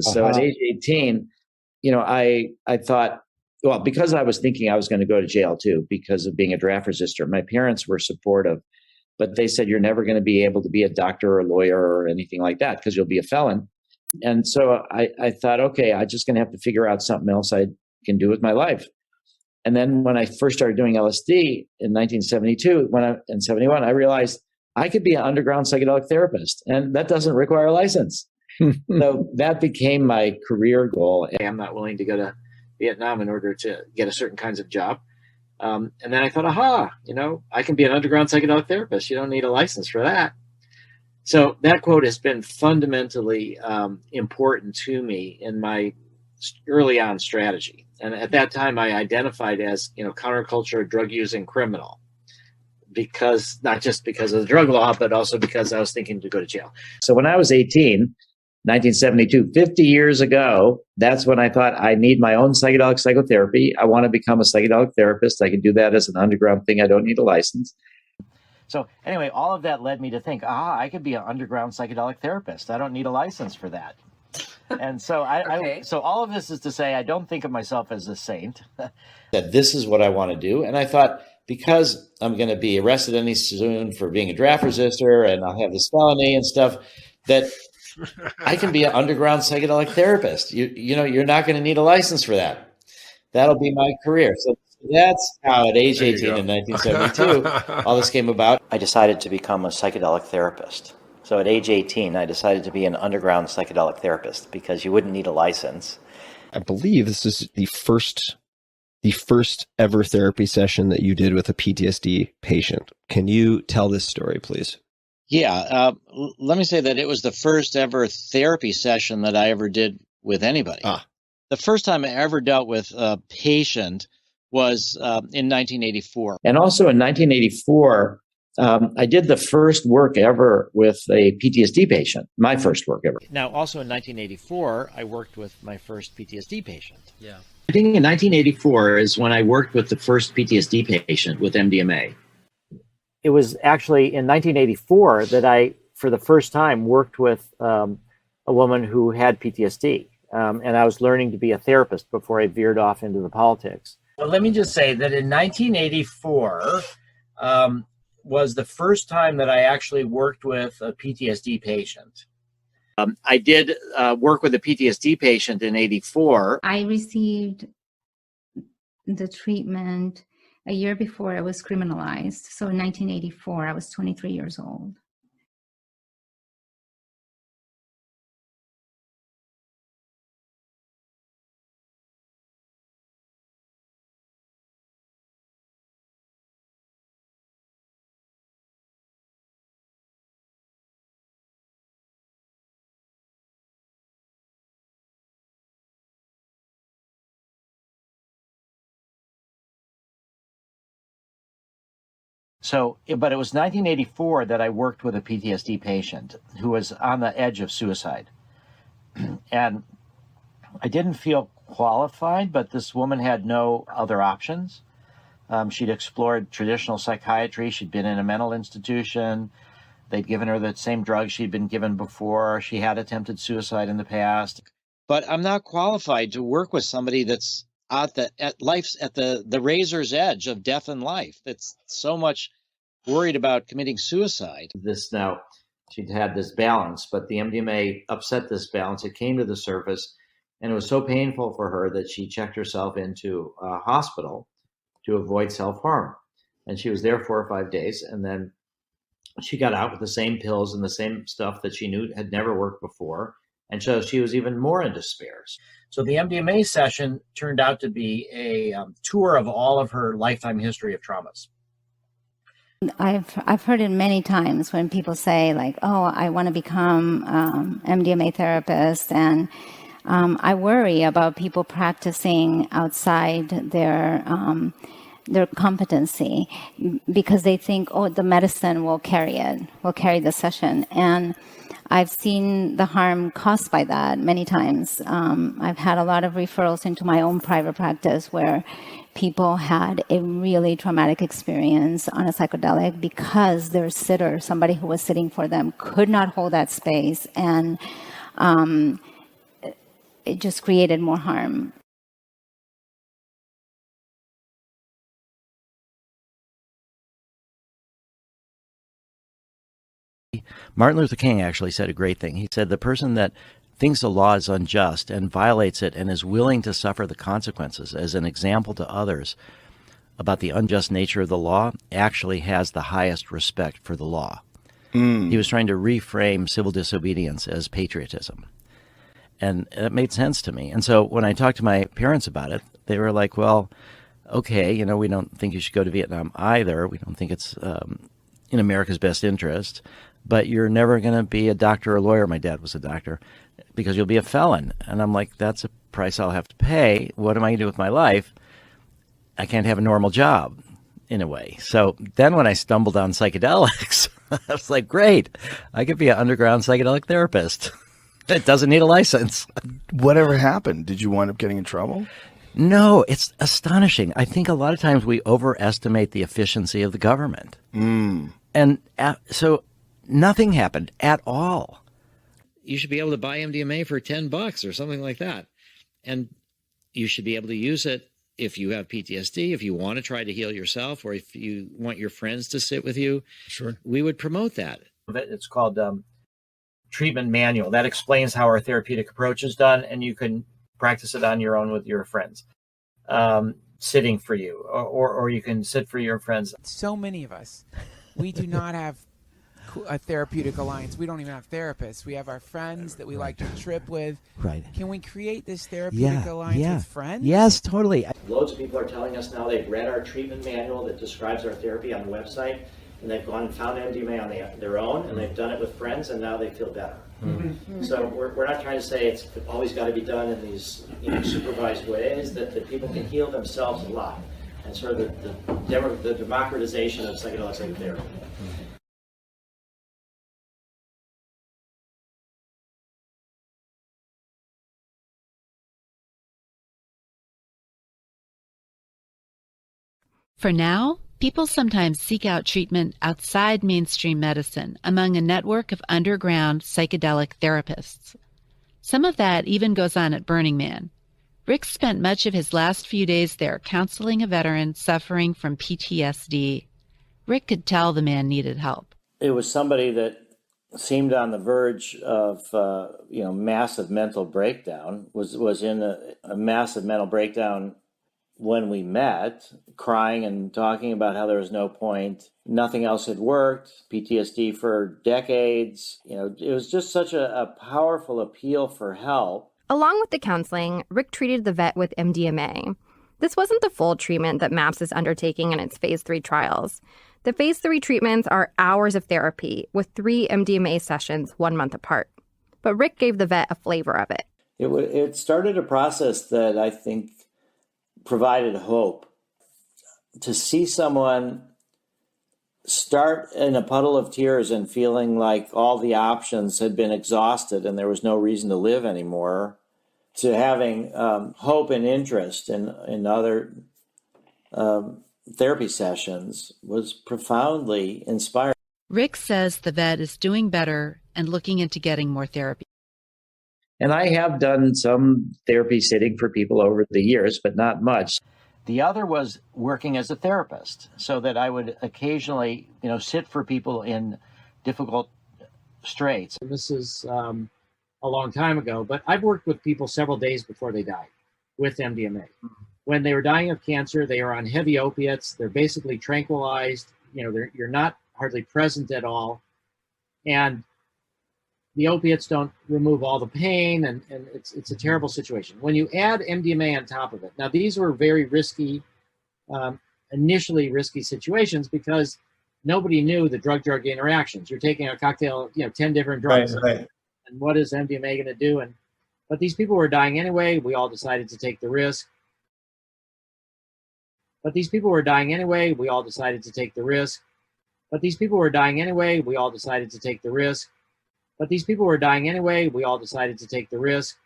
So at age 18, I thought, well, because I was thinking I was going to go to jail too, because of being a draft resistor, my parents were supportive, but they said, you're never going to be able to be a doctor or a lawyer or anything like that because you'll be a felon. And so I thought, okay, I'm just going to have to figure out something else I can do with my life. And then when I first started doing LSD in 1972, in 71, I realized I could be an underground psychedelic therapist, and that doesn't require a license. So that became my career goal. I'm not willing to go to Vietnam in order to get a certain kinds of job. And then I thought, I can be an underground psychedelic therapist. You don't need a license for that. So that quote has been fundamentally important to me in my early on strategy. And at that time, I identified as, counterculture, drug using criminal, because not just because of the drug law, but also because I was thinking to go to jail. So when I was 18, 1972, 50 years ago, that's when I thought I need my own psychedelic psychotherapy. I want to become a psychedelic therapist. I can do that as an underground thing. I don't need a license. So anyway, all of that led me to think, I could be an underground psychedelic therapist. I don't need a license for that. And so so all of this is to say, I don't think of myself as a saint. That this is what I want to do. And I thought, because I'm going to be arrested any soon for being a draft resistor, and I'll have this felony and stuff, that I can be an underground psychedelic therapist. You're not going to need a license for that. That'll be my career. So that's how at age 18 in 1972, all this came about. I decided to become a psychedelic therapist. So at age 18, I decided to be an underground psychedelic therapist because you wouldn't need a license. I believe this is the first ever therapy session that you did with a PTSD patient. Can you tell this story, please? Yeah. Let me say that it was the first ever therapy session that I ever did with anybody. The first time I ever dealt with a patient was in 1984. And also in 1984, I did the first work ever with a PTSD patient, my first work ever. Now, also in 1984, I worked with my first PTSD patient. Yeah. I think in 1984 is when I worked with the first PTSD patient with MDMA. It was actually in 1984 that I, for the first time, worked with a woman who had PTSD. And I was learning to be a therapist before I veered off into the politics. Well, let me just say that in 1984, was the first time that I actually worked with a PTSD patient. I did work with a PTSD patient in 84. I received the treatment a year before I was criminalized. So in 1984, I was 23 years old. So, but it was 1984 that I worked with a PTSD patient who was on the edge of suicide. And I didn't feel qualified, but this woman had no other options. She'd explored traditional psychiatry. She'd been in a mental institution. They'd given her the same drugs she'd been given before. She had attempted suicide in the past. But I'm not qualified to work with somebody that's at the razor's edge of death and life. That's so much worried about committing suicide. She'd had this balance, but the MDMA upset this balance. It came to the surface, and it was so painful for her that she checked herself into a hospital to avoid self-harm. And she was there 4 or 5 days, and then she got out with the same pills and the same stuff that she knew had never worked before. And so she was even more in despair. So the MDMA session turned out to be a tour of all of her lifetime history of traumas. I've heard it many times when people say like, "Oh, I want to become MDMA therapist," and I worry about people practicing outside their competency because they think, "Oh, the medicine will carry the session," and I've seen the harm caused by that many times. I've had a lot of referrals into my own private practice where people had a really traumatic experience on a psychedelic because their sitter, somebody who was sitting for them, could not hold that space and it just created more harm. Martin Luther King actually said a great thing. He said the person that thinks the law is unjust and violates it and is willing to suffer the consequences as an example to others about the unjust nature of the law actually has the highest respect for the law. He was trying to reframe civil disobedience as patriotism. And it made sense to me. And so when I talked to my parents about it, they were like, well, okay, you know, we don't think you should go to Vietnam either. We don't think it's in America's best interest. But you're never going to be a doctor or a lawyer. My dad was a doctor, because you'll be a felon. And I'm like, that's a price I'll have to pay. What am I going to do with my life? I can't have a normal job, in a way. So then when I stumbled on psychedelics, I was like, great, I could be an underground psychedelic therapist. It doesn't need a license. Whatever happened? Did you wind up getting in trouble? No, it's astonishing. I think a lot of times we overestimate the efficiency of the government. And so nothing happened at all. You should be able to buy MDMA for $10 or something like that. And you should be able to use it if you have PTSD, if you want to try to heal yourself, or if you want your friends to sit with you. Sure. We would promote that. It's called treatment manual. That explains how our therapeutic approach is done, and you can practice it on your own with your friends. Sitting for you, or you can sit for your friends. So many of us, we do not have a therapeutic alliance. We don't even have therapists. We have our friends that we like to trip with. Right. Can we create this therapeutic alliance with friends? Yes, totally. Loads of people are telling us now they've read our treatment manual that describes our therapy on the website, and they've gone and found MDMA on their own, and they've done it with friends, and now they feel better. So we're not trying to say it's always got to be done in these supervised ways, that people can heal themselves a lot, and sort of the democratization of psychedelic psychotherapy. For now, people sometimes seek out treatment outside mainstream medicine among a network of underground psychedelic therapists. Some of that even goes on at Burning Man. Rick spent much of his last few days there counseling a veteran suffering from PTSD. Rick could tell the man needed help. It was somebody that seemed on the verge of massive mental breakdown, was in a massive mental breakdown when we met, crying and talking about how there was no point, nothing else had worked, PTSD for decades. It was just such a powerful appeal for help. Along with the counseling, Rick treated the vet with MDMA. This wasn't the full treatment that MAPS is undertaking in its phase 3 trials. The phase 3 treatments are hours of therapy with 3 MDMA sessions 1 month apart. But Rick gave the vet a flavor of it. It started a process that I think provided hope. To see someone start in a puddle of tears and feeling like all the options had been exhausted and there was no reason to live anymore, to having hope and interest in other therapy sessions was profoundly inspiring. Rick says the vet is doing better and looking into getting more therapy. And I have done some therapy sitting for people over the years, but not much. The other was working as a therapist, so that I would occasionally, sit for people in difficult straits. This is a long time ago, but I've worked with people several days before they died with MDMA. When they were dying of cancer, they are on heavy opiates. They're basically tranquilized. You're not hardly present at all. And the opiates don't remove all the pain, and it's a terrible situation. When you add MDMA on top of it, now these were very risky, initially risky situations because nobody knew the drug-drug interactions. You're taking a cocktail, 10 different drugs, Right. And what is MDMA going to do? But these people were dying anyway. We all decided to take the risk. But these people were dying anyway. We all decided to take the risk. But these people were dying anyway. We all decided to take the risk. But these people were dying anyway. We all decided to take the risk.